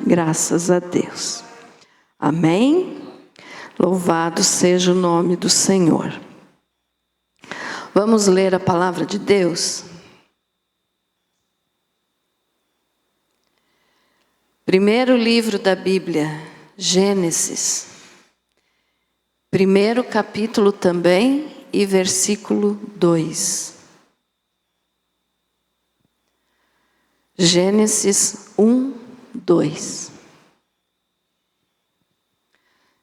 Graças a Deus. Amém? Louvado seja o nome do Senhor. Vamos ler a palavra de Deus? Primeiro livro da Bíblia, Gênesis. Primeiro capítulo também e versículo 2. Gênesis 1, 2.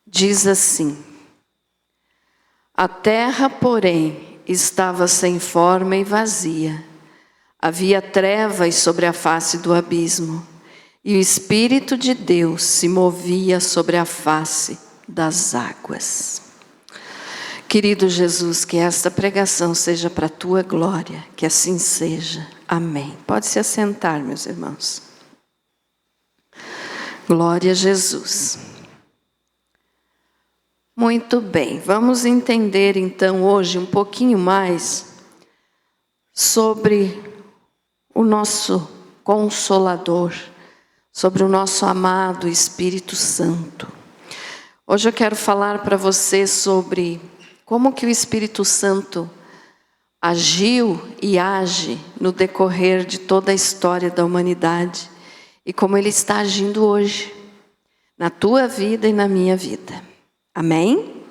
Diz assim: a terra, porém, estava sem forma e vazia. Havia trevas sobre a face do abismo, e o Espírito de Deus se movia sobre a face das águas. Querido Jesus, que esta pregação seja para a tua glória, que assim seja. Amém. Pode se assentar, meus irmãos. Glória a Jesus. Muito bem, vamos entender então hoje um pouquinho mais sobre o nosso Consolador, sobre o nosso amado Espírito Santo. Hoje eu quero falar para você sobre como que o Espírito Santo agiu e age no decorrer de toda a história da humanidade e como ele está agindo hoje, na tua vida e na minha vida. Amém?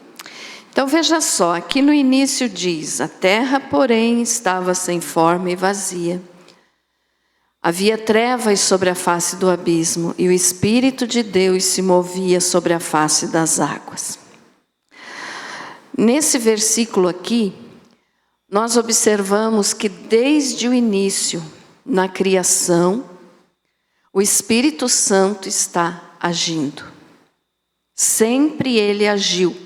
Então veja só, aqui no início diz: a terra, porém, estava sem forma e vazia. Havia trevas sobre a face do abismo, e o Espírito de Deus se movia sobre a face das águas. Nesse versículo aqui, nós observamos que desde o início, na criação, o Espírito Santo está agindo. Sempre ele agiu.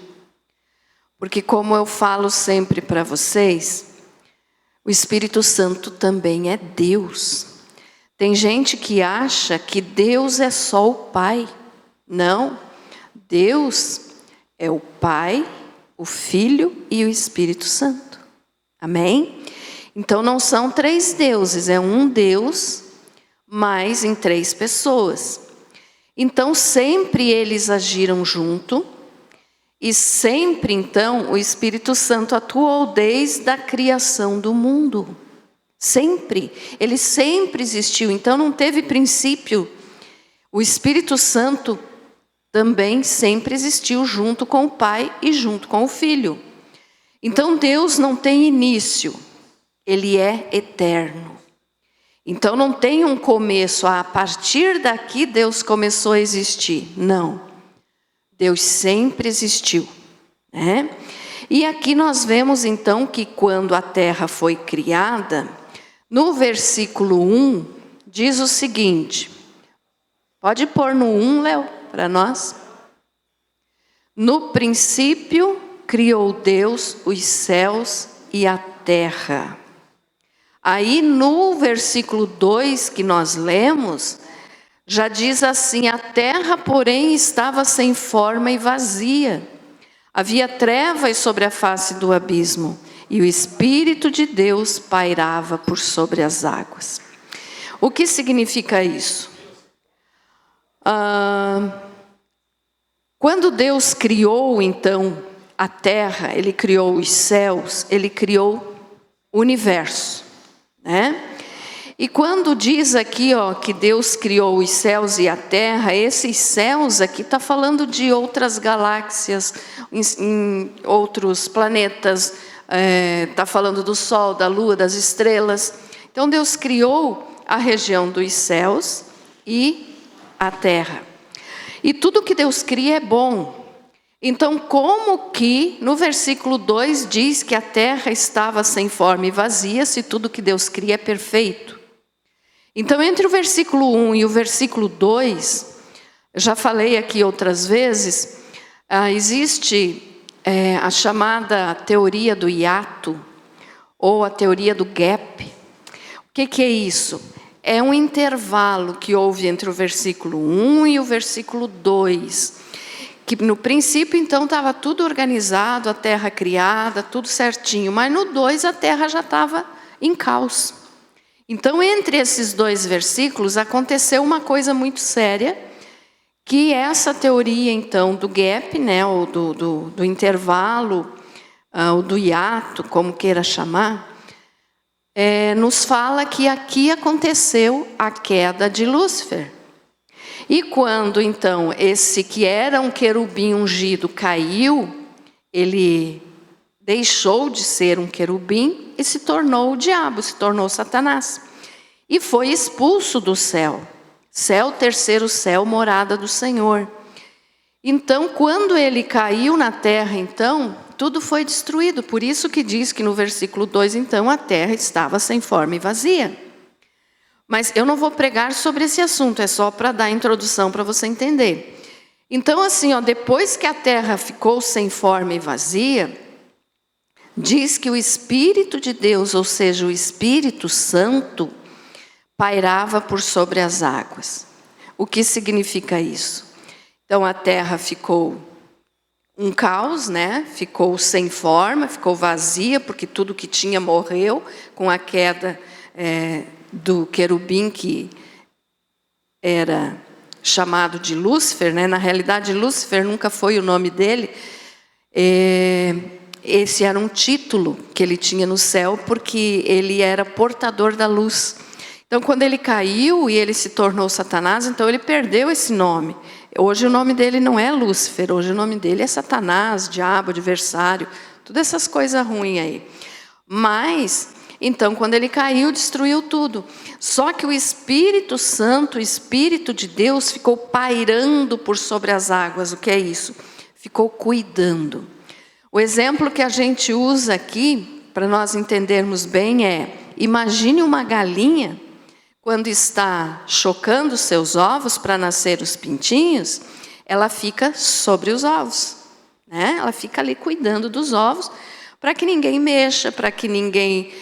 Porque como eu falo sempre para vocês, o Espírito Santo também é Deus. Tem gente que acha que Deus é só o Pai. Não, Deus é o Pai, o Filho e o Espírito Santo. Amém? Então não são três deuses, é um Deus, mas em três pessoas. Então sempre eles agiram junto e sempre então o Espírito Santo atuou desde a criação do mundo. Sempre, ele sempre existiu, então não teve princípio. O Espírito Santo também sempre existiu junto com o Pai e junto com o Filho. Então Deus não tem início, ele é eterno. Então não tem um começo, a partir daqui Deus começou a existir. Não, Deus sempre existiu, né? E aqui nós vemos então que quando a terra foi criada, no versículo 1, diz o seguinte, pode pôr no 1, Léo, para nós. No princípio criou Deus os céus e a terra. Aí no versículo 2 que nós lemos, já diz assim: a terra, porém, estava sem forma e vazia. Havia trevas sobre a face do abismo, e o Espírito de Deus pairava por sobre as águas. O que significa isso? Quando Deus criou, então, a terra, ele criou os céus, ele criou o universo, né? E quando diz aqui, ó, que Deus criou os céus e a terra, esses céus aqui está falando de outras galáxias, em outros planetas, está falando do sol, da lua, das estrelas. Então Deus criou a região dos céus e a terra. E tudo que Deus cria é bom. Então como que no versículo 2 diz que a terra estava sem forma e vazia, se tudo que Deus cria é perfeito? Então entre o versículo 1 e o versículo 2, já falei aqui outras vezes, existe a chamada teoria do hiato, ou a teoria do gap. O que é isso? É um intervalo que houve entre o versículo 1 e o versículo 2, que no princípio então estava tudo organizado, a terra criada, tudo certinho, mas no 2 a terra já estava em caos. Então entre esses dois versículos aconteceu uma coisa muito séria, que essa teoria, então, do gap, né, ou do intervalo, ou do hiato, como queira chamar, nos fala que aqui aconteceu a queda de Lúcifer. E quando, então, esse que era um querubim ungido caiu, ele deixou de ser um querubim e se tornou o diabo, se tornou Satanás. E foi expulso do céu. Céu, terceiro céu, morada do Senhor. Então, quando ele caiu na terra, então, tudo foi destruído. Por isso que diz que no versículo 2, então, a terra estava sem forma e vazia. Mas eu não vou pregar sobre esse assunto, é só para dar a introdução para você entender. Então, assim, depois que a terra ficou sem forma e vazia, diz que o Espírito de Deus, ou seja, o Espírito Santo, pairava por sobre as águas. O que significa isso? Então a terra ficou um caos, né? Ficou sem forma, ficou vazia, porque tudo que tinha morreu com a queda do querubim, que era chamado de Lúcifer, né? Na realidade, Lúcifer nunca foi o nome dele. Esse era um título que ele tinha no céu, porque ele era portador da luz. Então, quando ele caiu e ele se tornou Satanás, então ele perdeu esse nome. Hoje o nome dele não é Lúcifer, hoje o nome dele é Satanás, diabo, adversário, todas essas coisas ruins aí. Mas, então, quando ele caiu, destruiu tudo. Só que o Espírito Santo, o Espírito de Deus, ficou pairando por sobre as águas. O que é isso? Ficou cuidando. O exemplo que a gente usa aqui, para nós entendermos bem, imagine uma galinha, quando está chocando seus ovos para nascer os pintinhos, ela fica sobre os ovos, né? Ela fica ali cuidando dos ovos, para que ninguém mexa, para que ninguém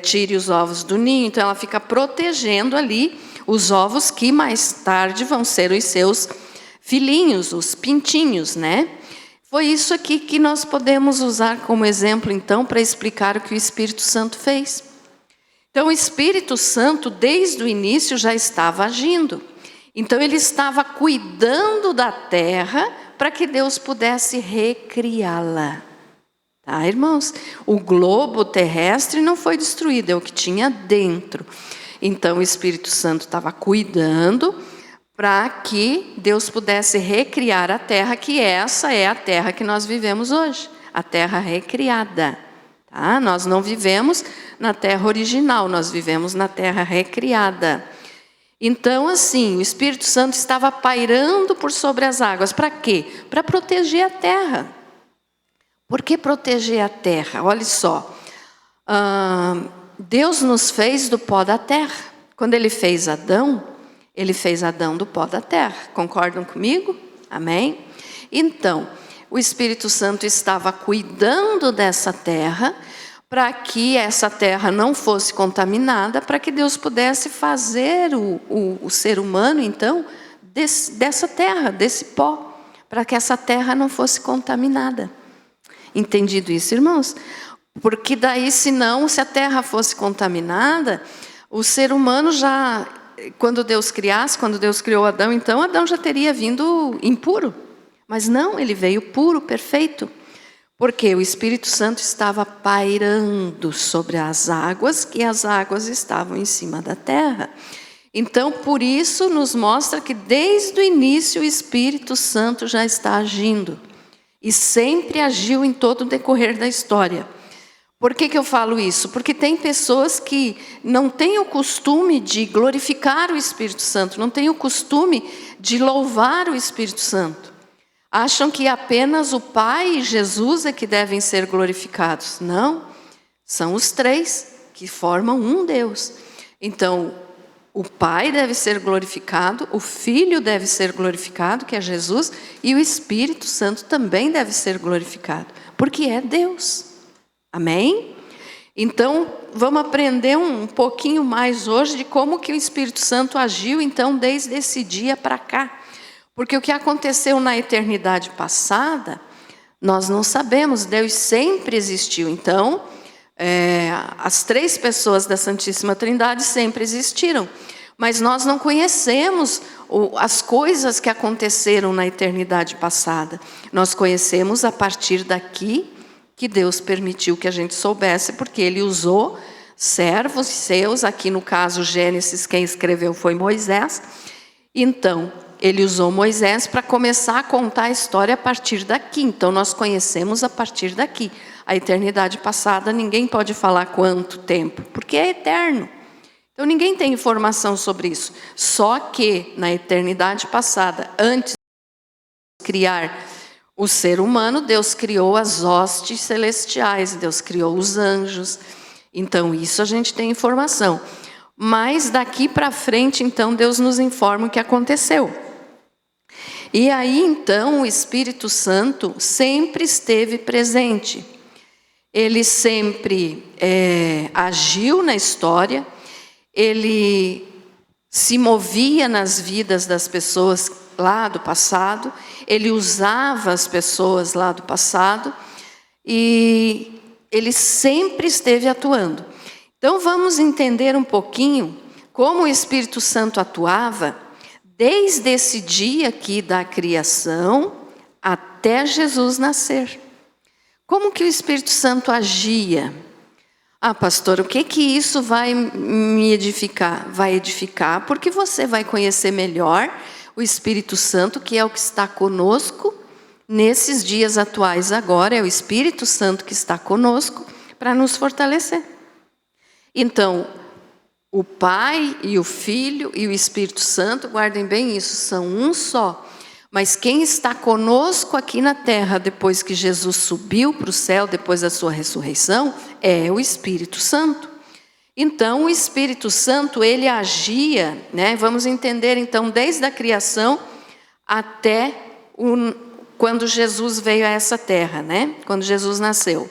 tire os ovos do ninho. Então ela fica protegendo ali os ovos que mais tarde vão ser os seus filhinhos, os pintinhos, né? Foi isso aqui que nós podemos usar como exemplo, então, para explicar o que o Espírito Santo fez. Então, o Espírito Santo, desde o início, já estava agindo. Então, ele estava cuidando da terra para que Deus pudesse recriá-la. Tá, irmãos? O globo terrestre não foi destruído, é o que tinha dentro. Então, o Espírito Santo estava cuidando para que Deus pudesse recriar a terra, que essa é a terra que nós vivemos hoje, a terra recriada. Tá? Nós não vivemos na terra original, nós vivemos na terra recriada. Então, assim, o Espírito Santo estava pairando por sobre as águas. Para quê? Para proteger a terra. Por que proteger a terra? Olha só, Deus nos fez do pó da terra. Quando Ele fez Adão do pó da terra. Concordam comigo? Amém? Então, o Espírito Santo estava cuidando dessa terra, para que essa terra não fosse contaminada, para que Deus pudesse fazer o ser humano, então, dessa terra, desse pó, para que essa terra não fosse contaminada. Entendido isso, irmãos? Porque daí, senão, se a terra fosse contaminada, o ser humano já, quando Deus criou Adão, então Adão já teria vindo impuro. Mas não, ele veio puro, perfeito. Porque o Espírito Santo estava pairando sobre as águas, e as águas estavam em cima da terra. Então, por isso, nos mostra que desde o início o Espírito Santo já está agindo. E sempre agiu em todo o decorrer da história. Por que eu falo isso? Porque tem pessoas que não têm o costume de glorificar o Espírito Santo, não têm o costume de louvar o Espírito Santo. Acham que apenas o Pai e Jesus é que devem ser glorificados. Não, são os três que formam um Deus. Então, o Pai deve ser glorificado, o Filho deve ser glorificado, que é Jesus, e o Espírito Santo também deve ser glorificado, porque é Deus. Amém? Então, vamos aprender um pouquinho mais hoje de como que o Espírito Santo agiu, então, desde esse dia para cá. Porque o que aconteceu na eternidade passada, nós não sabemos, Deus sempre existiu. Então, as três pessoas da Santíssima Trindade sempre existiram. Mas nós não conhecemos as coisas que aconteceram na eternidade passada. Nós conhecemos a partir daqui que Deus permitiu que a gente soubesse, porque Ele usou servos seus, aqui no caso Gênesis, quem escreveu foi Moisés. Então, Ele usou Moisés para começar a contar a história a partir daqui. Então, nós conhecemos a partir daqui. A eternidade passada, ninguém pode falar quanto tempo, porque é eterno. Então, ninguém tem informação sobre isso. Só que, na eternidade passada, antes de criar o ser humano, Deus criou as hostes celestiais, Deus criou os anjos. Então, isso a gente tem informação. Mas, daqui para frente, então, Deus nos informa o que aconteceu. E aí, então, o Espírito Santo sempre esteve presente. Ele sempre agiu na história. Ele se movia nas vidas das pessoas lá do passado, ele usava as pessoas lá do passado e ele sempre esteve atuando. Então vamos entender um pouquinho como o Espírito Santo atuava desde esse dia aqui da criação até Jesus nascer. Como que o Espírito Santo agia? Ah, pastor, o que isso vai me edificar? Vai edificar porque você vai conhecer melhor o Espírito Santo, que é o que está conosco nesses dias atuais agora. É o Espírito Santo que está conosco para nos fortalecer. Então, o Pai e o Filho e o Espírito Santo, guardem bem isso, são um só. Mas quem está conosco aqui na terra, depois que Jesus subiu para o céu, depois da sua ressurreição, é o Espírito Santo. Então, o Espírito Santo, ele agia, né? Vamos entender, então, desde a criação até quando Jesus veio a essa terra, né? Quando Jesus nasceu.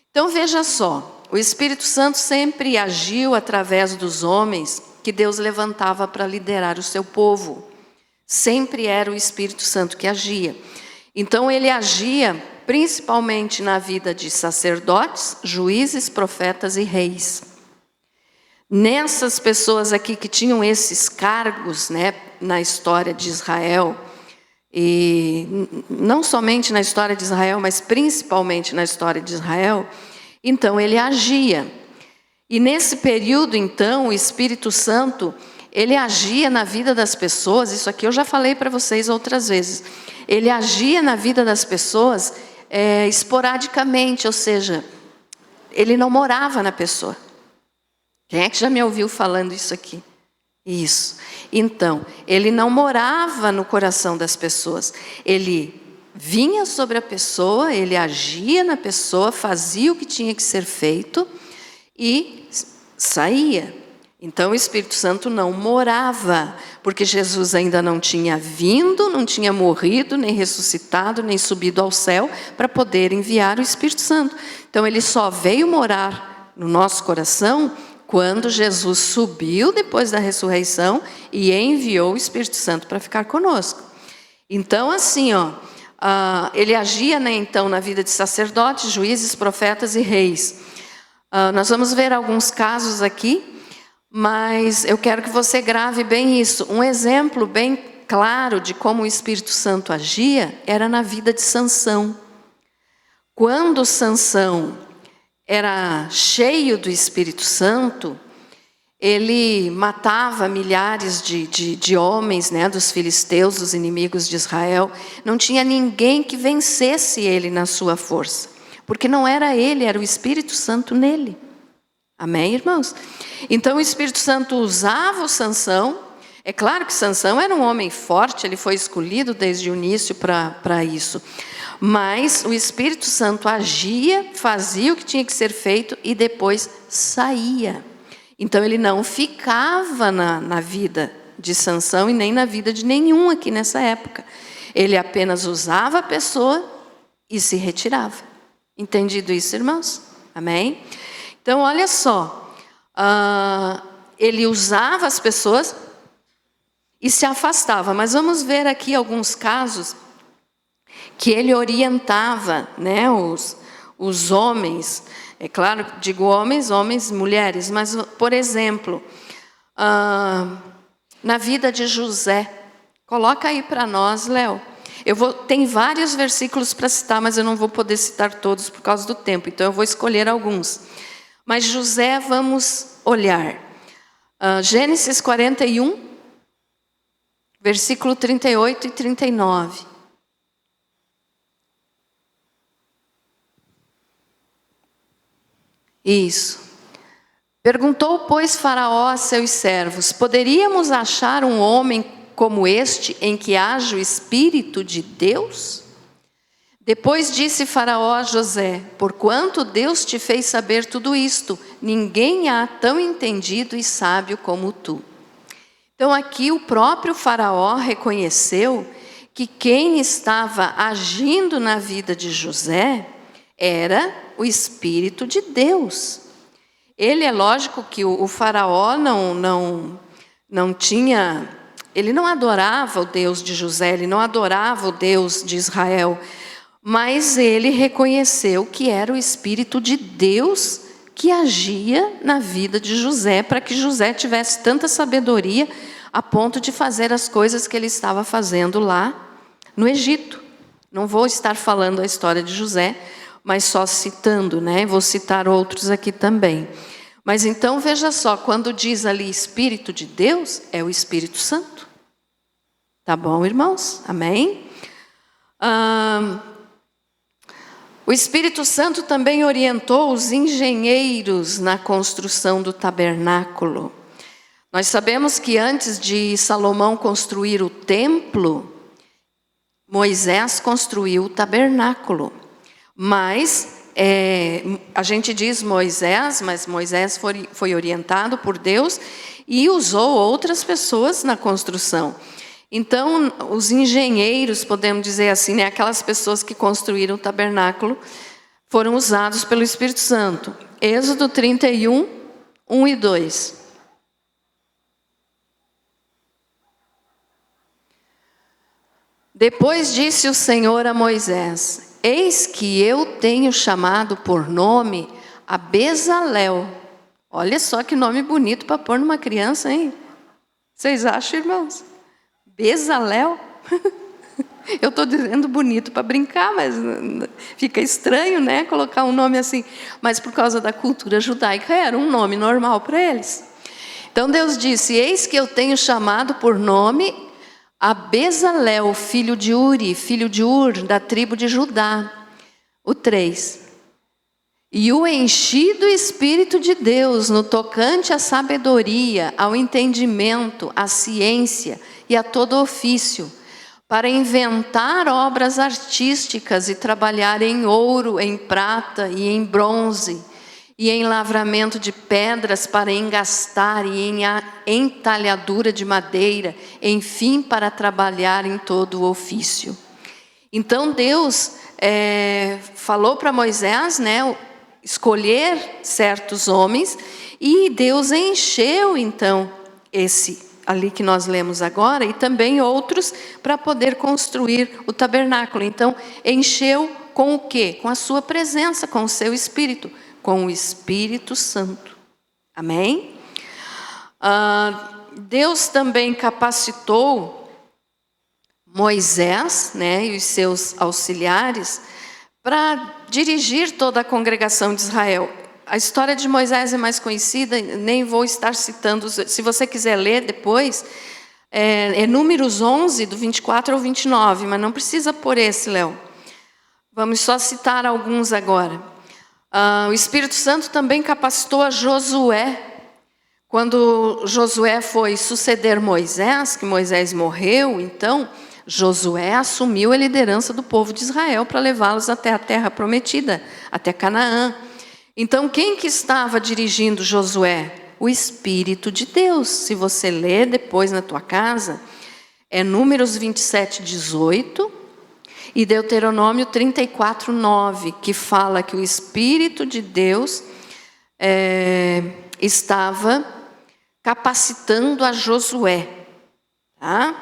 Então, veja só, o Espírito Santo sempre agiu através dos homens que Deus levantava para liderar o seu povo. Sempre era o Espírito Santo que agia. Então, ele agia principalmente na vida de sacerdotes, juízes, profetas e reis. Nessas pessoas aqui que tinham esses cargos, né, na história de Israel, e não somente na história de Israel, mas principalmente na história de Israel, então ele agia. E nesse período, então, o Espírito Santo, ele agia na vida das pessoas. Isso aqui eu já falei para vocês outras vezes. Ele agia na vida das pessoas esporadicamente, ou seja, ele não morava na pessoa. Quem é que já me ouviu falando isso aqui? Isso. Então, ele não morava no coração das pessoas. Ele vinha sobre a pessoa, ele agia na pessoa, fazia o que tinha que ser feito e saía. Então o Espírito Santo não morava, porque Jesus ainda não tinha vindo, não tinha morrido, nem ressuscitado, nem subido ao céu para poder enviar o Espírito Santo. Então ele só veio morar no nosso coração quando Jesus subiu depois da ressurreição e enviou o Espírito Santo para ficar conosco. Então assim, ele agia, né, então, na vida de sacerdotes, juízes, profetas e reis. Nós vamos ver alguns casos aqui, mas eu quero que você grave bem isso. Um exemplo bem claro de como o Espírito Santo agia era na vida de Sansão. Quando Sansão era cheio do Espírito Santo, ele matava milhares de homens, né, dos filisteus, dos inimigos de Israel. Não tinha ninguém que vencesse ele na sua força, porque não era ele, era o Espírito Santo nele. Amém, irmãos? Então o Espírito Santo usava o Sansão. É claro que Sansão era um homem forte, ele foi escolhido desde o início para isso. Mas o Espírito Santo agia, fazia o que tinha que ser feito e depois saía. Então ele não ficava na vida de Sansão e nem na vida de nenhum aqui nessa época. Ele apenas usava a pessoa e se retirava. Entendido isso, irmãos? Amém? Então, olha só, ele usava as pessoas e se afastava. Mas vamos ver aqui alguns casos que ele orientava, né, os homens. É claro, digo homens, mulheres. Mas, por exemplo, na vida de José. Coloca aí para nós, Léo. Tem vários versículos para citar, mas eu não vou poder citar todos por causa do tempo, então eu vou escolher alguns. Mas José, vamos olhar. Gênesis 41, versículo 38 e 39. Isso. Perguntou, pois, Faraó a seus servos: poderíamos achar um homem como este, em que haja o Espírito de Deus? Depois disse Faraó a José: porquanto Deus te fez saber tudo isto, ninguém há tão entendido e sábio como tu. Então aqui o próprio Faraó reconheceu que quem estava agindo na vida de José era o Espírito de Deus. Ele, é lógico que o Faraó não tinha... Ele não adorava o Deus de José, ele não adorava o Deus de Israel, mas ele reconheceu que era o Espírito de Deus que agia na vida de José, para que José tivesse tanta sabedoria a ponto de fazer as coisas que ele estava fazendo lá no Egito. Não vou estar falando a história de José, mas só citando, né? Vou citar outros aqui também. Mas então veja só, quando diz ali Espírito de Deus, é o Espírito Santo. Tá bom, irmãos? Amém? O Espírito Santo também orientou os engenheiros na construção do tabernáculo. Nós sabemos que antes de Salomão construir o templo, Moisés construiu o tabernáculo. Mas a gente diz Moisés, mas Moisés foi orientado por Deus e usou outras pessoas na construção. Então, os engenheiros, podemos dizer assim, né, aquelas pessoas que construíram o tabernáculo, foram usados pelo Espírito Santo. Êxodo 31, 1 e 2. Depois disse o Senhor a Moisés: eis que eu tenho chamado por nome a Bezalel. Olha só que nome bonito para pôr numa criança, hein? Vocês acham, irmãos? Bezalel? Eu estou dizendo bonito para brincar, mas fica estranho, né? Colocar um nome assim. Mas por causa da cultura judaica era um nome normal para eles. Então Deus disse: eis que eu tenho chamado por nome a Bezalel, filho de Uri, filho de Ur, da tribo de Judá. O 3. E o enchi do Espírito de Deus no tocante à sabedoria, ao entendimento, à ciência e a todo ofício, para inventar obras artísticas e trabalhar em ouro, em prata e em bronze, e em lavramento de pedras para engastar e em entalhadura de madeira, enfim, para trabalhar em todo o ofício. Então Deus falou para Moisés, né, escolher certos homens, e Deus encheu então esse ali que nós lemos agora, e também outros para poder construir o tabernáculo. Então encheu com o quê? Com a sua presença, com o seu Espírito, com o Espírito Santo. Amém? Deus também capacitou Moisés, né, e os seus auxiliares para dirigir toda a congregação de Israel. A história de Moisés é mais conhecida, nem vou estar citando, se você quiser ler depois, é Números 11, do 24 ao 29, mas não precisa pôr esse, Léo. Vamos só citar alguns agora. O Espírito Santo também capacitou a Josué. Quando Josué foi suceder Moisés, que Moisés morreu, então Josué assumiu a liderança do povo de Israel para levá-los até a terra prometida, até Canaã. Então, quem que estava dirigindo Josué? O Espírito de Deus. Se você ler depois na tua casa, é Números 27, 18 e Deuteronômio 34, 9, que fala que o Espírito de Deus estava capacitando a Josué. Tá?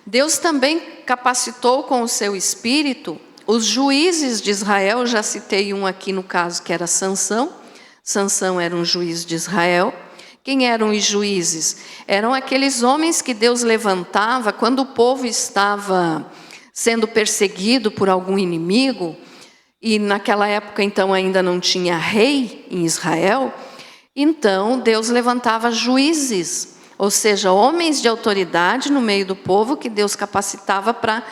Deus também capacitou com o seu Espírito os juízes de Israel. Já citei um aqui no caso que era Sansão. Sansão era um juiz de Israel Quem eram os juízes? Eram aqueles homens que Deus levantava quando o povo estava sendo perseguido por algum inimigo, e naquela época então ainda não tinha rei em Israel. Então Deus levantava juízes, ou seja, homens de autoridade no meio do povo que Deus capacitava para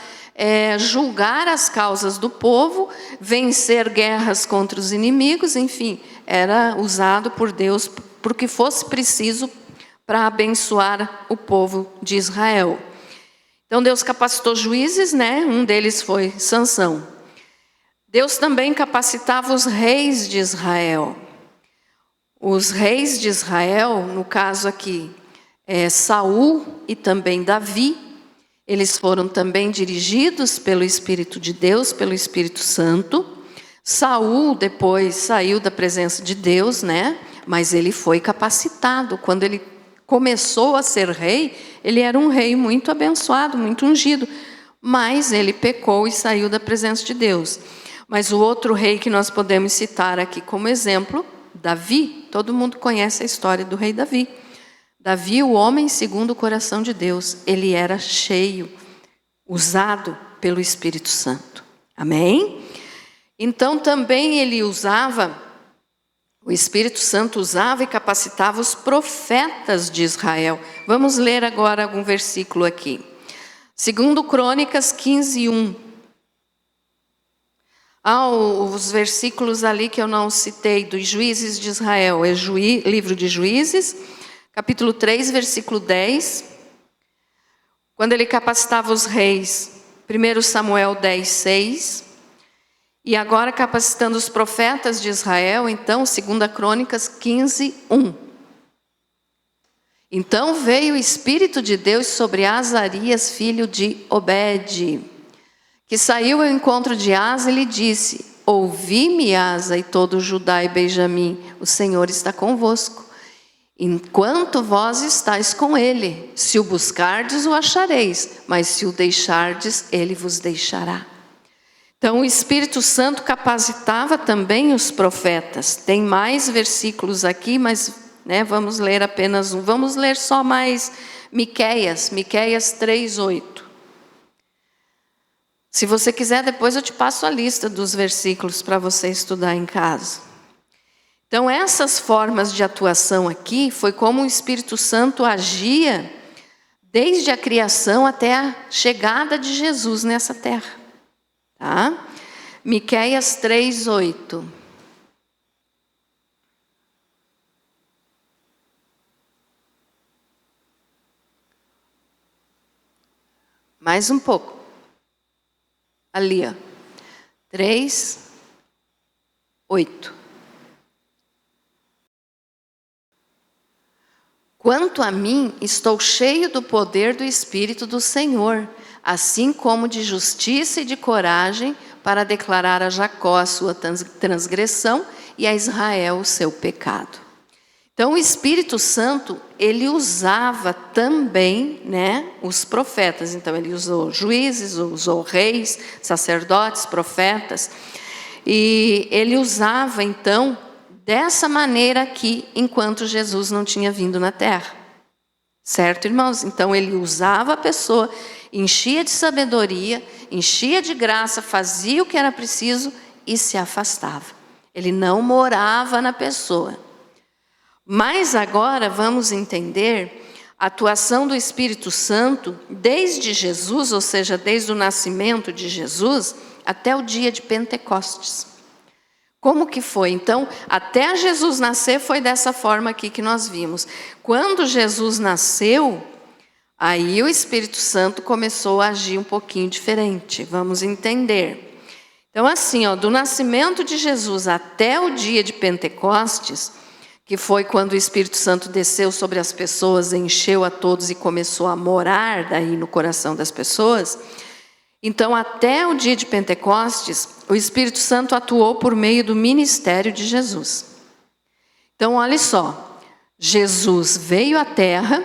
julgar as causas do povo, vencer guerras contra os inimigos, enfim, era usado por Deus para o que fosse preciso para abençoar o povo de Israel. Então Deus capacitou juízes, né? Um deles foi Sansão. Deus também capacitava os reis de Israel. Os reis de Israel, no caso aqui, Saul e também Davi, eles foram também dirigidos pelo Espírito de Deus, pelo Espírito Santo. Saul depois saiu da presença de Deus, né? Mas ele foi capacitado. Quando ele começou a ser rei, ele era um rei muito abençoado, muito ungido. Mas ele pecou e saiu da presença de Deus. Mas o outro rei que nós podemos citar aqui como exemplo, Davi. Todo mundo conhece a história do rei Davi. Davi, o homem segundo o coração de Deus, ele era cheio, usado pelo Espírito Santo. Amém? Então também o Espírito Santo usava e capacitava os profetas de Israel. Vamos ler agora algum versículo aqui. 2 Crônicas 15:1. Os versículos ali que eu não citei, dos juízes de Israel, livro de Juízes, capítulo 3, versículo 10. Quando ele capacitava os reis, 1 Samuel 10:6. E agora capacitando os profetas de Israel, então, 2 Crônicas 15:1. Então veio o Espírito de Deus sobre Azarias, filho de Obed, que saiu ao encontro de Asa e lhe disse: ouvi-me, Asa, e todo Judá e Benjamim, o Senhor está convosco, enquanto vós estáis com ele. Se o buscardes, o achareis, mas se o deixardes, ele vos deixará. Então o Espírito Santo capacitava também os profetas. Tem mais versículos aqui, mas vamos ler apenas um. Vamos ler só mais Miqueias 3:8. Se você quiser, depois eu te passo a lista dos versículos para você estudar em casa. Então, essas formas de atuação aqui foi como o Espírito Santo agia desde a criação até a chegada de Jesus nessa terra. Tá? Miqueias 3:8. Mais um pouco. Ali, 3:8. Quanto a mim, estou cheio do poder do Espírito do Senhor, assim como de justiça e de coragem, para declarar a Jacó a sua transgressão e a Israel o seu pecado. Então o Espírito Santo, ele usava também, os profetas. Então ele usou juízes, usou reis, sacerdotes, profetas. E ele usava então dessa maneira aqui, enquanto Jesus não tinha vindo na terra. Certo, irmãos? Então ele usava a pessoa, enchia de sabedoria, enchia de graça, fazia o que era preciso e se afastava. Ele não morava na pessoa. Mas agora vamos entender a atuação do Espírito Santo desde Jesus, ou seja, desde o nascimento de Jesus até o dia de Pentecostes. Como que foi? Então, até Jesus nascer foi dessa forma aqui que nós vimos. Quando Jesus nasceu, aí o Espírito Santo começou a agir um pouquinho diferente. Vamos entender. Então assim, do nascimento de Jesus até o dia de Pentecostes, que foi quando o Espírito Santo desceu sobre as pessoas, encheu a todos e começou a morar daí no coração das pessoas. Então, até o dia de Pentecostes, o Espírito Santo atuou por meio do ministério de Jesus. Então, olha só, Jesus veio à terra,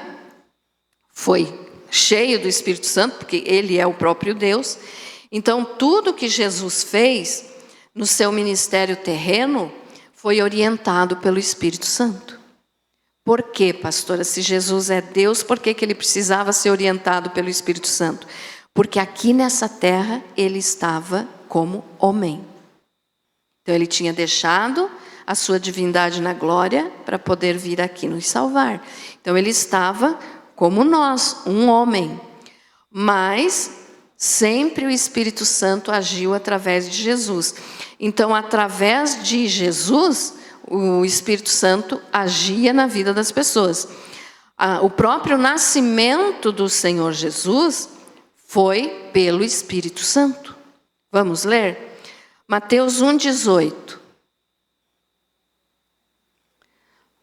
foi cheio do Espírito Santo, porque ele é o próprio Deus. Então, tudo que Jesus fez no seu ministério terreno foi orientado pelo Espírito Santo. Por quê, pastora? Se Jesus é Deus, por que ele precisava ser orientado pelo Espírito Santo? Porque aqui nessa terra ele estava como homem. Então ele tinha deixado a sua divindade na glória para poder vir aqui nos salvar. Então ele estava como nós, um homem. Mas sempre o Espírito Santo agiu através de Jesus. Então, através de Jesus, o Espírito Santo agia na vida das pessoas. O próprio nascimento do Senhor Jesus foi pelo Espírito Santo. Vamos ler? Mateus 1,18.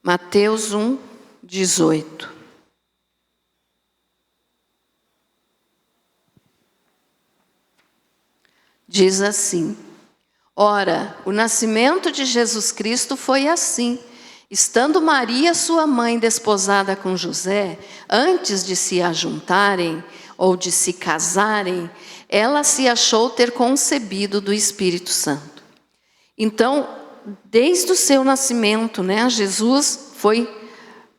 Mateus 1,18. Diz assim: ora, o nascimento de Jesus Cristo foi assim. Estando Maria, sua mãe, desposada com José, antes de se ajuntarem ou de se casarem, ela se achou ter concebido do Espírito Santo. Então, desde o seu nascimento, né, Jesus foi,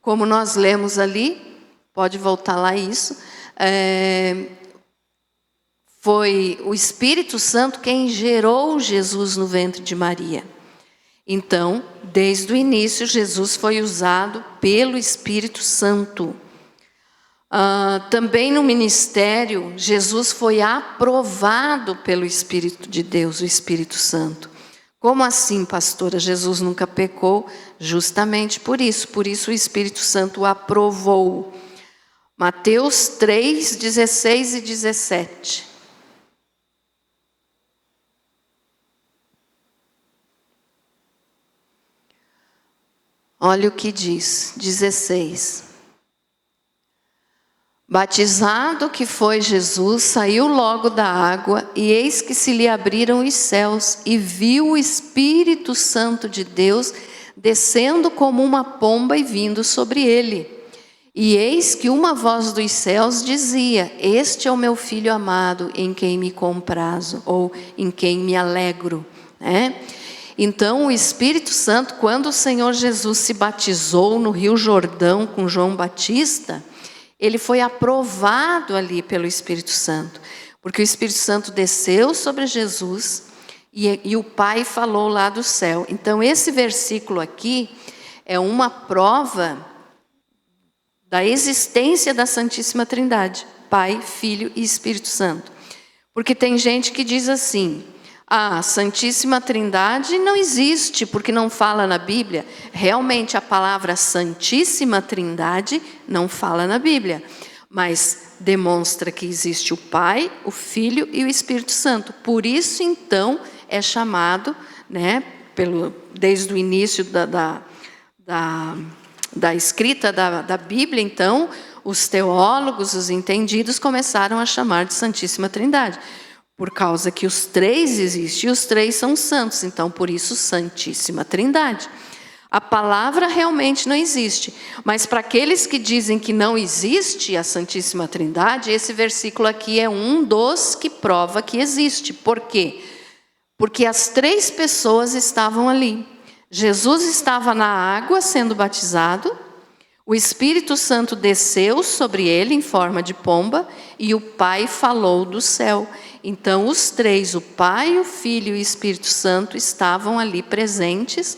como nós lemos ali, pode voltar lá isso, foi o Espírito Santo quem gerou Jesus no ventre de Maria. Então, desde o início, Jesus foi usado pelo Espírito Santo. Também no ministério, Jesus foi aprovado pelo Espírito de Deus, o Espírito Santo. Como assim, pastora? Jesus nunca pecou? Justamente por isso o Espírito Santo o aprovou. Mateus 3, 16 e 17. Olha o que diz, 16. Batizado que foi Jesus, saiu logo da água, e eis que se lhe abriram os céus, e viu o Espírito Santo de Deus descendo como uma pomba e vindo sobre ele. E eis que uma voz dos céus dizia: este é o meu filho amado, em quem me comprazo, ou em quem me alegro, né? Então o Espírito Santo, quando o Senhor Jesus se batizou no Rio Jordão com João Batista, ele foi aprovado ali pelo Espírito Santo, porque o Espírito Santo desceu sobre Jesus e o Pai falou lá do céu. Então esse versículo aqui é uma prova da existência da Santíssima Trindade, Pai, Filho e Espírito Santo. Porque tem gente que diz assim: a Santíssima Trindade não existe porque não fala na Bíblia. Realmente a palavra Santíssima Trindade não fala na Bíblia, mas demonstra que existe o Pai, o Filho e o Espírito Santo. Por isso então é chamado, né, desde o início da escrita da Bíblia, então os teólogos, os entendidos começaram a chamar de Santíssima Trindade. Por causa que os três existem e os três são santos. Então, por isso, Santíssima Trindade. A palavra realmente não existe. Mas para aqueles que dizem que não existe a Santíssima Trindade, esse versículo aqui é um dos que prova que existe. Por quê? Porque as três pessoas estavam ali. Jesus estava na água sendo batizado. O Espírito Santo desceu sobre ele em forma de pomba e o Pai falou do céu. Então os três, o Pai, o Filho e o Espírito Santo, estavam ali presentes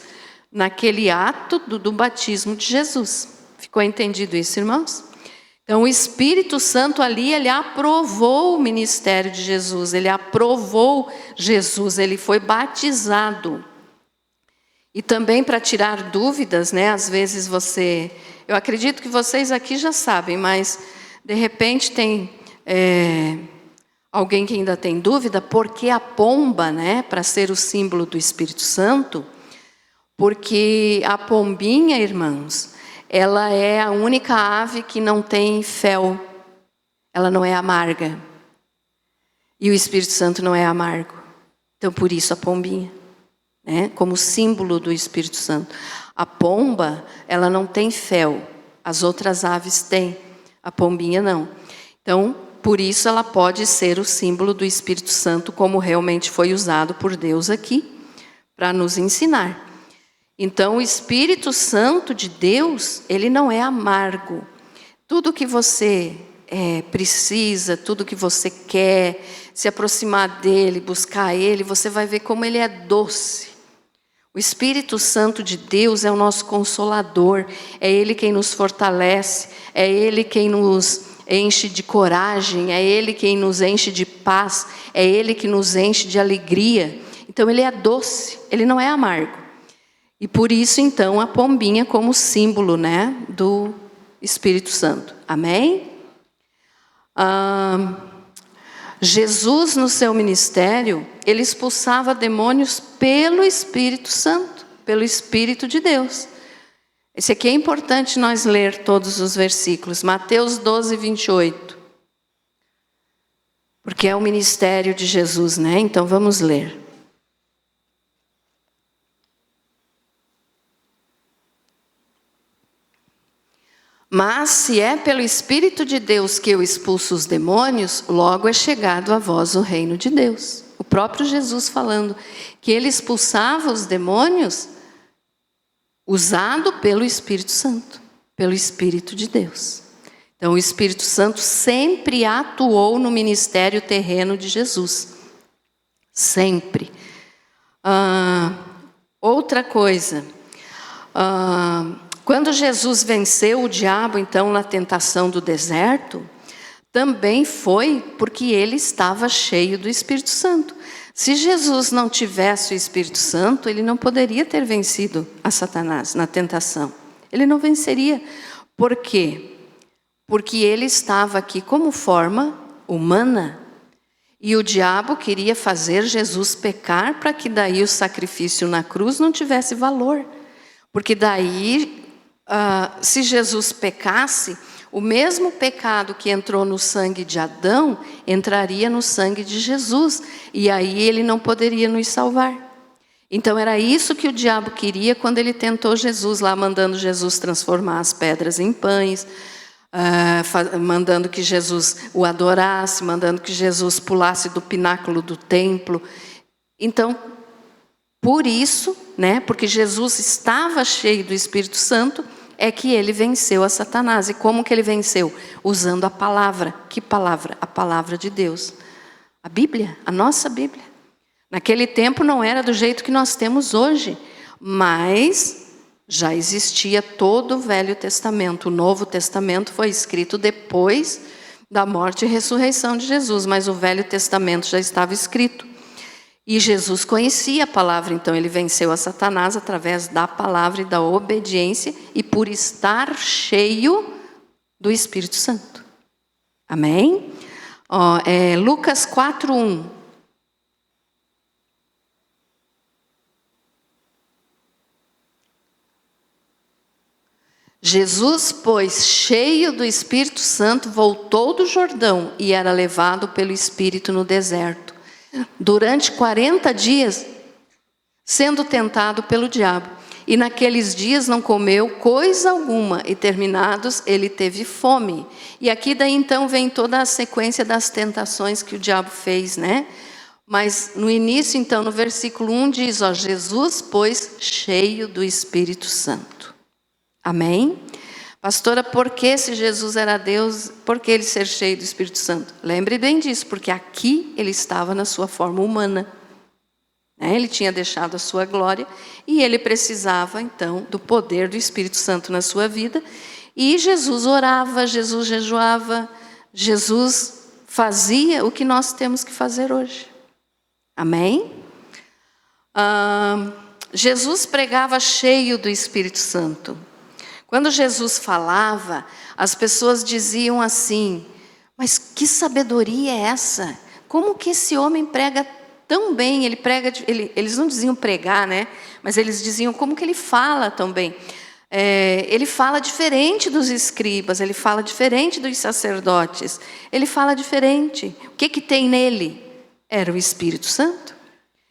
naquele ato do batismo de Jesus. Ficou entendido isso, irmãos? Então o Espírito Santo ali, ele aprovou o ministério de Jesus, ele aprovou Jesus, ele foi batizado. E também para tirar dúvidas, né? Às vezes eu acredito que vocês aqui já sabem, mas de repente tem alguém que ainda tem dúvida, por que a pomba, né? Para ser o símbolo do Espírito Santo, porque a pombinha, irmãos, ela é a única ave que não tem fel, ela não é amarga. E o Espírito Santo não é amargo. Então por isso a pombinha, né? Como símbolo do Espírito Santo. A pomba, ela não tem fel, as outras aves têm, a pombinha não. Então, por isso ela pode ser o símbolo do Espírito Santo, como realmente foi usado por Deus aqui, para nos ensinar. Então, o Espírito Santo de Deus, ele não é amargo. Tudo que você precisa, tudo que você quer, se aproximar dele, buscar ele, você vai ver como ele é doce. O Espírito Santo de Deus é o nosso consolador, é ele quem nos fortalece, é ele quem nos enche de coragem, é ele quem nos enche de paz, é ele que nos enche de alegria. Então ele é doce, ele não é amargo. E por isso então a pombinha como símbolo, né, do Espírito Santo. Amém? Jesus no seu ministério, ele expulsava demônios pelo Espírito Santo, pelo Espírito de Deus. Esse aqui é importante nós ler todos os versículos. Mateus 12, 28. Porque é o ministério de Jesus, né? Então vamos ler. Mas se é pelo Espírito de Deus que eu expulso os demônios, logo é chegado a vós o reino de Deus. O próprio Jesus falando que ele expulsava os demônios usado pelo Espírito Santo, pelo Espírito de Deus. Então o Espírito Santo sempre atuou no ministério terreno de Jesus. Sempre. Outra coisa. Quando Jesus venceu o diabo, então, na tentação do deserto, também foi porque ele estava cheio do Espírito Santo. Se Jesus não tivesse o Espírito Santo, ele não poderia ter vencido a Satanás na tentação. Ele não venceria. Por quê? Porque ele estava aqui como forma humana. E o diabo queria fazer Jesus pecar para que daí o sacrifício na cruz não tivesse valor. Porque daí... se Jesus pecasse, o mesmo pecado que entrou no sangue de Adão, entraria no sangue de Jesus, e aí ele não poderia nos salvar. Então era isso que o diabo queria quando ele tentou Jesus lá, mandando Jesus transformar as pedras em pães, mandando que Jesus o adorasse, mandando que Jesus pulasse do pináculo do templo. Então, por isso, né, porque Jesus estava cheio do Espírito Santo, é que ele venceu a Satanás. E como que ele venceu? Usando a palavra. Que palavra? A palavra de Deus. A Bíblia, a nossa Bíblia. Naquele tempo não era do jeito que nós temos hoje, mas já existia todo o Velho Testamento. O Novo Testamento foi escrito depois da morte e ressurreição de Jesus, mas o Velho Testamento já estava escrito. E Jesus conhecia a palavra, então ele venceu a Satanás através da palavra e da obediência e por estar cheio do Espírito Santo. Amém? Lucas 4:1. Jesus, pois, cheio do Espírito Santo, voltou do Jordão e era levado pelo Espírito no deserto. Durante 40 dias, sendo tentado pelo diabo. E naqueles dias não comeu coisa alguma, e terminados, ele teve fome. E aqui daí então vem toda a sequência das tentações que o diabo fez, né? Mas no início, então, no versículo 1 diz, Jesus, pois, cheio do Espírito Santo. Amém? Pastora, por que se Jesus era Deus, por que ele ser cheio do Espírito Santo? Lembre bem disso, porque aqui ele estava na sua forma humana. Ele tinha deixado a sua glória e ele precisava, então, do poder do Espírito Santo na sua vida. E Jesus orava, Jesus jejuava, Jesus fazia o que nós temos que fazer hoje. Amém? Jesus pregava cheio do Espírito Santo. Quando Jesus falava, as pessoas diziam assim, mas que sabedoria é essa? Como que esse homem prega tão bem? Eles não diziam pregar, né? Mas eles diziam como que ele fala tão bem. Ele fala diferente dos escribas, ele fala diferente dos sacerdotes, ele fala diferente. O que tem nele? Era o Espírito Santo.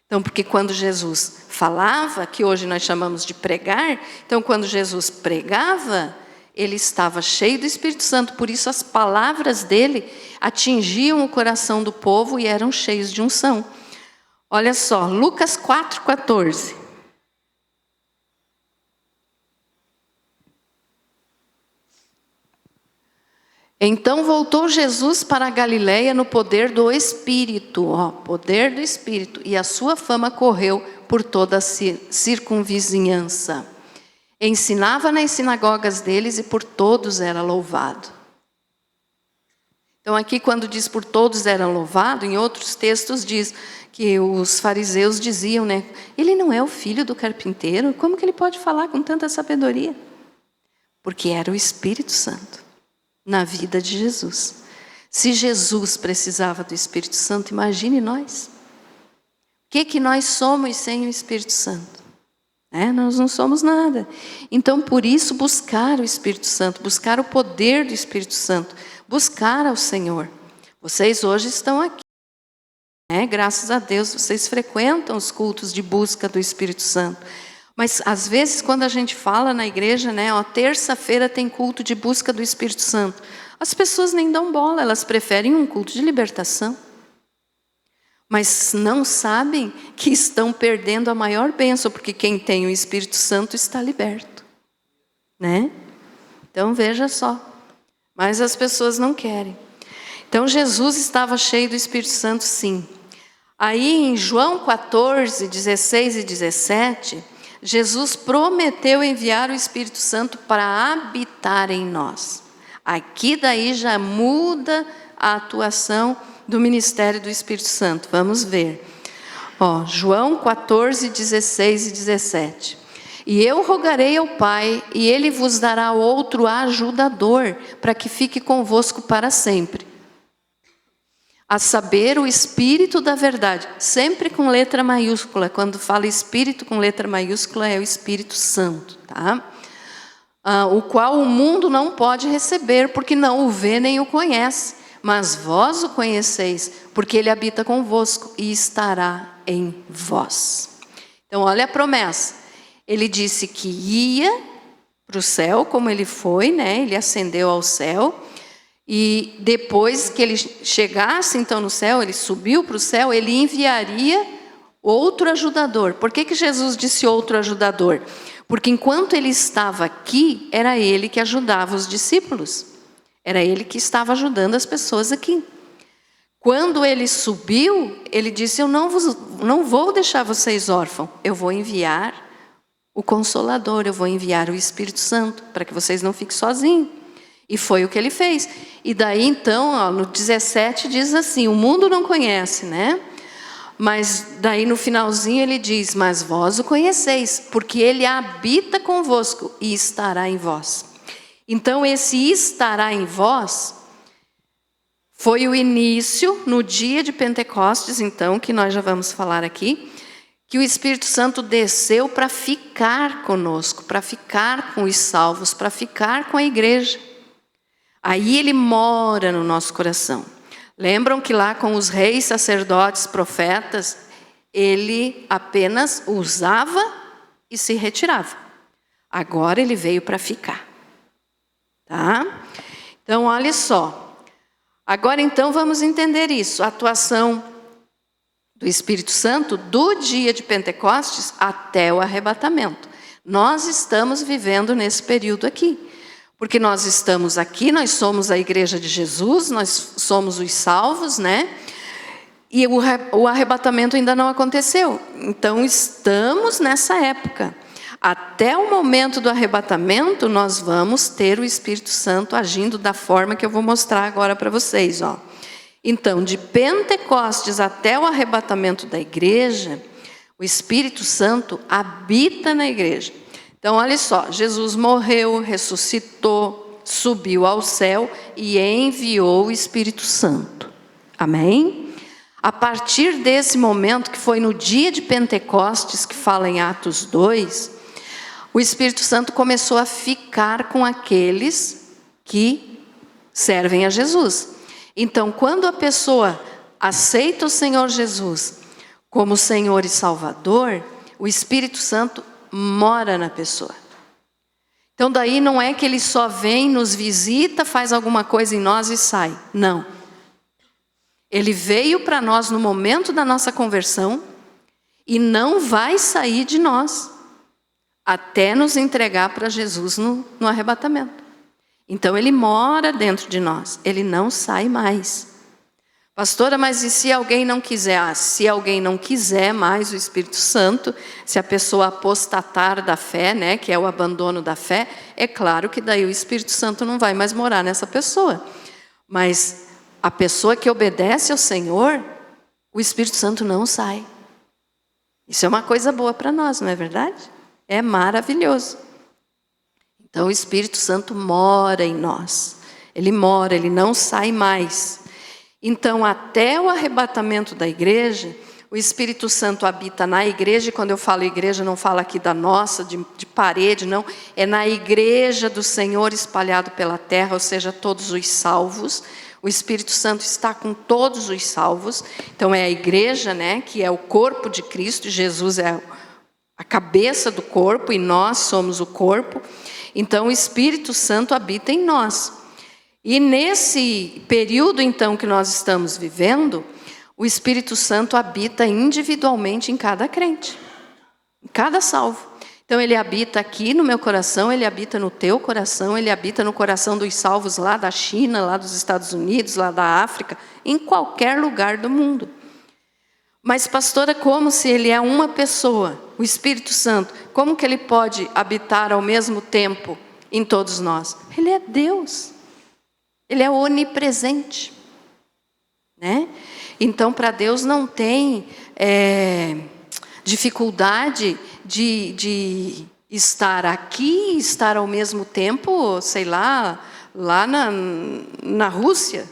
Então, porque quando Jesus falava, que hoje nós chamamos de pregar, então quando Jesus pregava, ele estava cheio do Espírito Santo, por isso as palavras dele atingiam o coração do povo e eram cheios de unção. Olha só, Lucas 4:14. Então voltou Jesus para a Galiléia no poder do Espírito, poder do Espírito, e a sua fama correu por toda a circunvizinhança. Ensinava nas sinagogas deles e por todos era louvado. Então aqui quando diz por todos eram louvado, em outros textos diz que os fariseus diziam, né? Ele não é o filho do carpinteiro? Como que ele pode falar com tanta sabedoria? Porque era o Espírito Santo na vida de Jesus. Se Jesus precisava do Espírito Santo, imagine nós. O que nós somos sem o Espírito Santo? Nós não somos nada. Então, por isso, buscar o Espírito Santo, buscar o poder do Espírito Santo, buscar ao Senhor. Vocês hoje estão aqui. Graças a Deus, vocês frequentam os cultos de busca do Espírito Santo. Mas, às vezes, quando a gente fala na igreja, terça-feira tem culto de busca do Espírito Santo. As pessoas nem dão bola, elas preferem um culto de libertação. Mas não sabem que estão perdendo a maior bênção, porque quem tem o Espírito Santo está liberto. Então, veja só. Mas as pessoas não querem. Então, Jesus estava cheio do Espírito Santo, sim. Aí, em João 14, 16 e 17... Jesus prometeu enviar o Espírito Santo para habitar em nós. Aqui daí já muda a atuação do ministério do Espírito Santo. Vamos ver. João 14, 16 e 17. E eu rogarei ao Pai, e Ele vos dará outro ajudador, para que fique convosco para sempre. A saber, o Espírito da verdade, sempre com letra maiúscula. Quando fala Espírito com letra maiúscula, é o Espírito Santo, tá? O qual o mundo não pode receber, porque não o vê nem o conhece. Mas vós o conheceis, porque Ele habita convosco e estará em vós. Então, olha a promessa. Ele disse que ia para o céu, como Ele foi, Ele ascendeu ao céu. E depois que ele chegasse então no céu, ele subiu para o céu, ele enviaria outro ajudador. Por que Jesus disse outro ajudador? Porque enquanto ele estava aqui, era ele que ajudava os discípulos. Era ele que estava ajudando as pessoas aqui. Quando ele subiu, ele disse, eu não vou deixar vocês órfãos, eu vou enviar o Consolador, eu vou enviar o Espírito Santo, para que vocês não fiquem sozinhos. E foi o que ele fez. E daí então, no 17 diz assim, o mundo não conhece, Mas daí no finalzinho ele diz, mas vós o conheceis, porque ele habita convosco e estará em vós. Então esse estará em vós foi o início, no dia de Pentecostes, então, que nós já vamos falar aqui, que o Espírito Santo desceu para ficar conosco, para ficar com os salvos, para ficar com a igreja. Aí ele mora no nosso coração. Lembram que lá com os reis, sacerdotes, profetas, ele apenas usava e se retirava. Agora ele veio para ficar. Tá? Então, olha só. Agora, então, vamos entender isso. A atuação do Espírito Santo do dia de Pentecostes até o arrebatamento. Nós estamos vivendo nesse período aqui. Porque nós estamos aqui, nós somos a igreja de Jesus, nós somos os salvos, E o arrebatamento ainda não aconteceu. Então, estamos nessa época. Até o momento do arrebatamento, nós vamos ter o Espírito Santo agindo da forma que eu vou mostrar agora para vocês. Então, de Pentecostes até o arrebatamento da igreja, o Espírito Santo habita na igreja. Então, olha só, Jesus morreu, ressuscitou, subiu ao céu e enviou o Espírito Santo. Amém? A partir desse momento, que foi no dia de Pentecostes, que fala em Atos 2, o Espírito Santo começou a ficar com aqueles que servem a Jesus. Então, quando a pessoa aceita o Senhor Jesus como Senhor e Salvador, o Espírito Santo mora na pessoa. Então daí não é que ele só vem, nos visita, faz alguma coisa em nós e sai. Não. Ele veio para nós no momento da nossa conversão e não vai sair de nós até nos entregar para Jesus no arrebatamento. Então ele mora dentro de nós, ele não sai mais. Pastora, mas e se alguém não quiser? Se alguém não quiser mais o Espírito Santo, se a pessoa apostatar da fé, né, que é o abandono da fé, é claro que daí o Espírito Santo não vai mais morar nessa pessoa. Mas a pessoa que obedece ao Senhor, o Espírito Santo não sai. Isso é uma coisa boa para nós, não é verdade? É maravilhoso. Então o Espírito Santo mora em nós. Ele mora, ele não sai mais. Então, até o arrebatamento da igreja, o Espírito Santo habita na igreja, e quando eu falo igreja, não falo aqui da nossa, de parede, não. É na igreja do Senhor espalhado pela terra, ou seja, todos os salvos. O Espírito Santo está com todos os salvos. Então, é a igreja, né, que é o corpo de Cristo, Jesus é a cabeça do corpo e nós somos o corpo. Então, o Espírito Santo habita em nós. E nesse período, então, que nós estamos vivendo, o Espírito Santo habita individualmente em cada crente, em cada salvo. Então, ele habita aqui no meu coração, ele habita no teu coração, ele habita no coração dos salvos lá da China, lá dos Estados Unidos, lá da África, em qualquer lugar do mundo. Mas, pastora, como se ele é uma pessoa, o Espírito Santo, como que ele pode habitar ao mesmo tempo em todos nós? Ele é Deus. Ele é onipresente, né? Então, para Deus não tem dificuldade de estar aqui e estar ao mesmo tempo, sei lá na Rússia.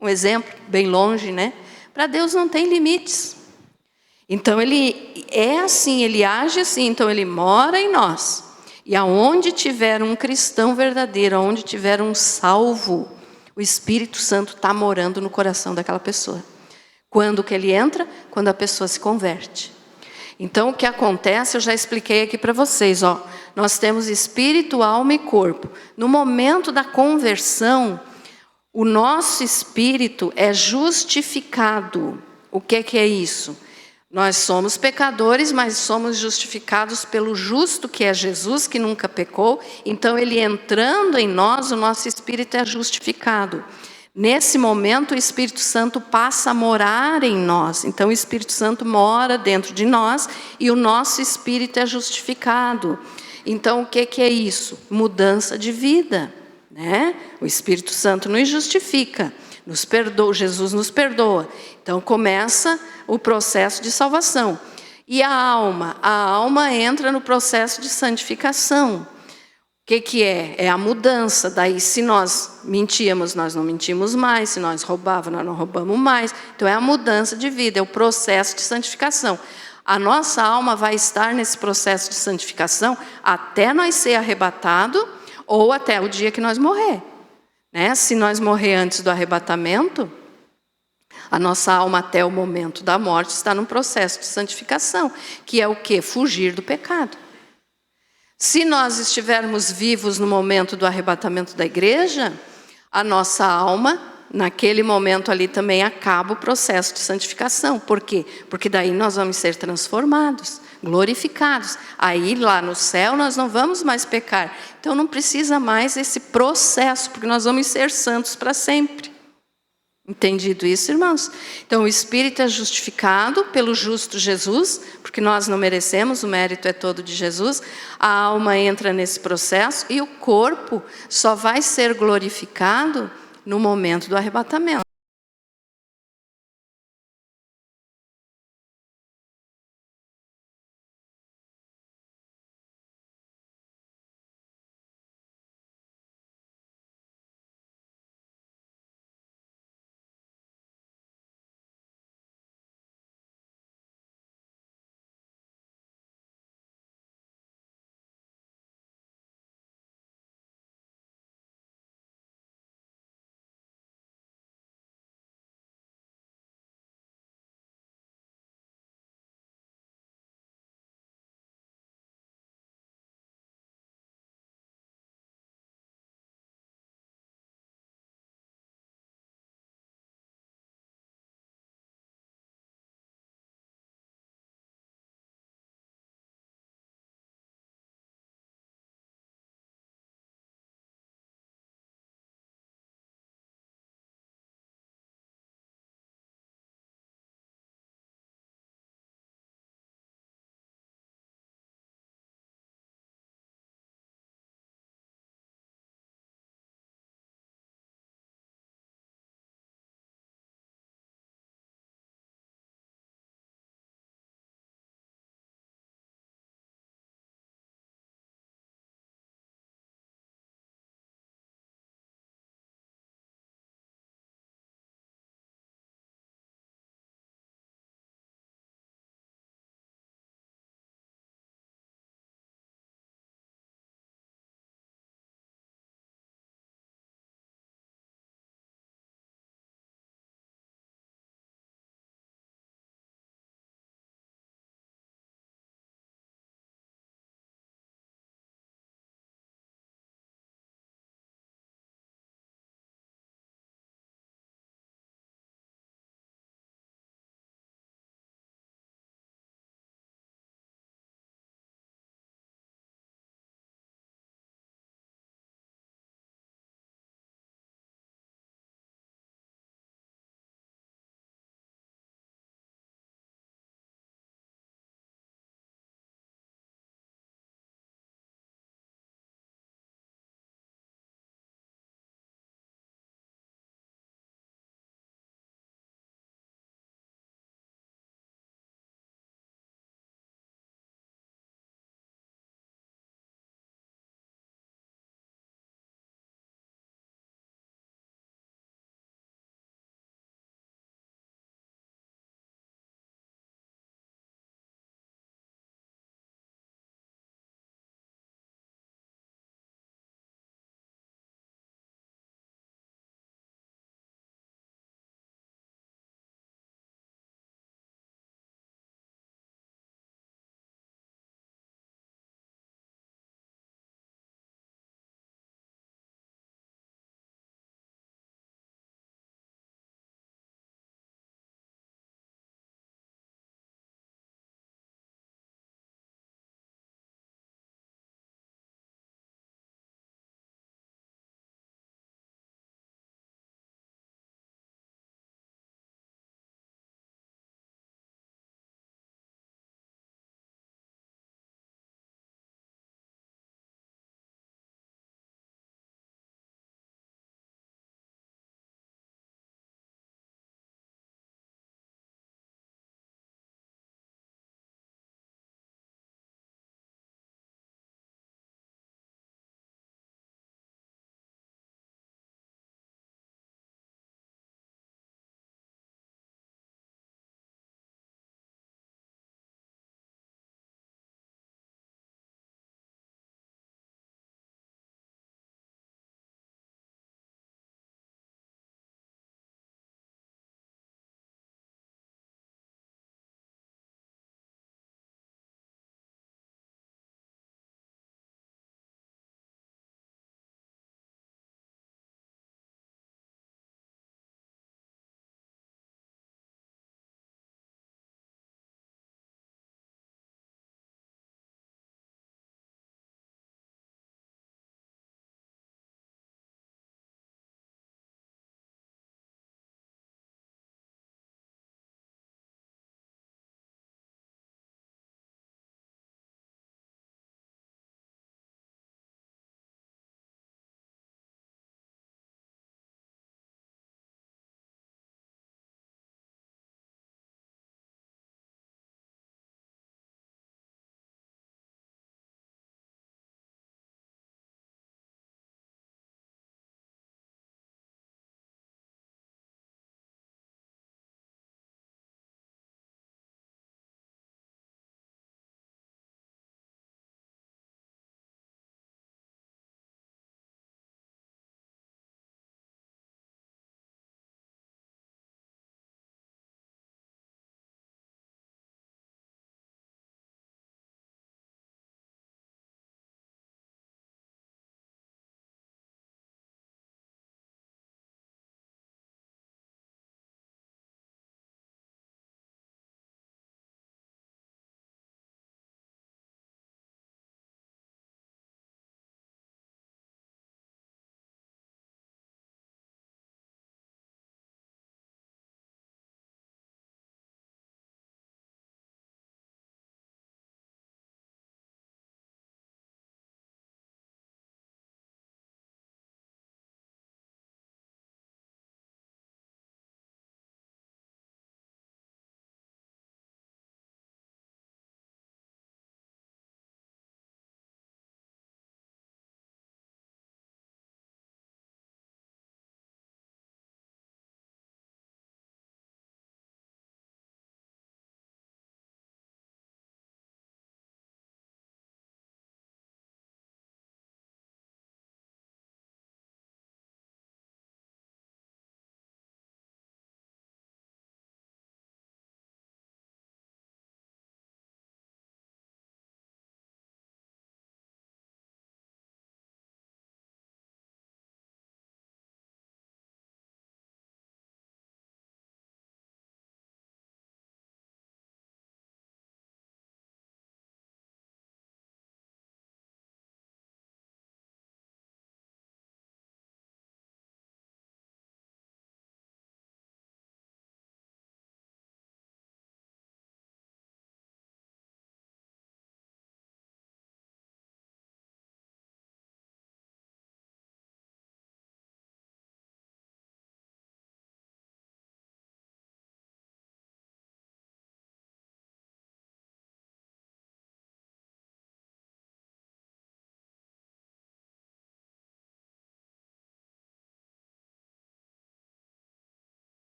Um exemplo, bem longe, né? Para Deus não tem limites. Então, ele é assim, ele age assim, então ele mora em nós. E aonde tiver um cristão verdadeiro, aonde tiver um salvo, o Espírito Santo está morando no coração daquela pessoa. Quando que ele entra? Quando a pessoa se converte. Então, o que acontece, eu já expliquei aqui para vocês. Nós temos espírito, alma e corpo. No momento da conversão, o nosso espírito é justificado. O que é isso? Nós somos pecadores, mas somos justificados pelo justo que é Jesus, que nunca pecou. Então, ele entrando em nós, o nosso espírito é justificado. Nesse momento, o Espírito Santo passa a morar em nós. Então, o Espírito Santo mora dentro de nós e o nosso espírito é justificado. Então, o que é isso? Mudança de vida, né? O Espírito Santo nos justifica, nos perdoa, Jesus nos perdoa. Então, começa o processo de salvação. E a alma entra no processo de santificação. O que é? É a mudança. Daí, se nós mentíamos, nós não mentimos mais. Se nós roubávamos, nós não roubamos mais. Então, é a mudança de vida, é o processo de santificação. A nossa alma vai estar nesse processo de santificação até nós ser arrebatado ou até o dia que nós morrer. Né? Se nós morrer antes do arrebatamento, a nossa alma até o momento da morte está num processo de santificação, que é o quê? Fugir do pecado. Se nós estivermos vivos no momento do arrebatamento da igreja, a nossa alma, naquele momento ali também acaba o processo de santificação. Por quê? Porque daí nós vamos ser transformados, glorificados. Aí lá no céu nós não vamos mais pecar. Então não precisa mais esse processo, porque nós vamos ser santos para sempre. Entendido isso, irmãos? Então, o Espírito é justificado pelo justo Jesus, porque nós não merecemos, o mérito é todo de Jesus. A alma entra nesse processo e o corpo só vai ser glorificado no momento do arrebatamento.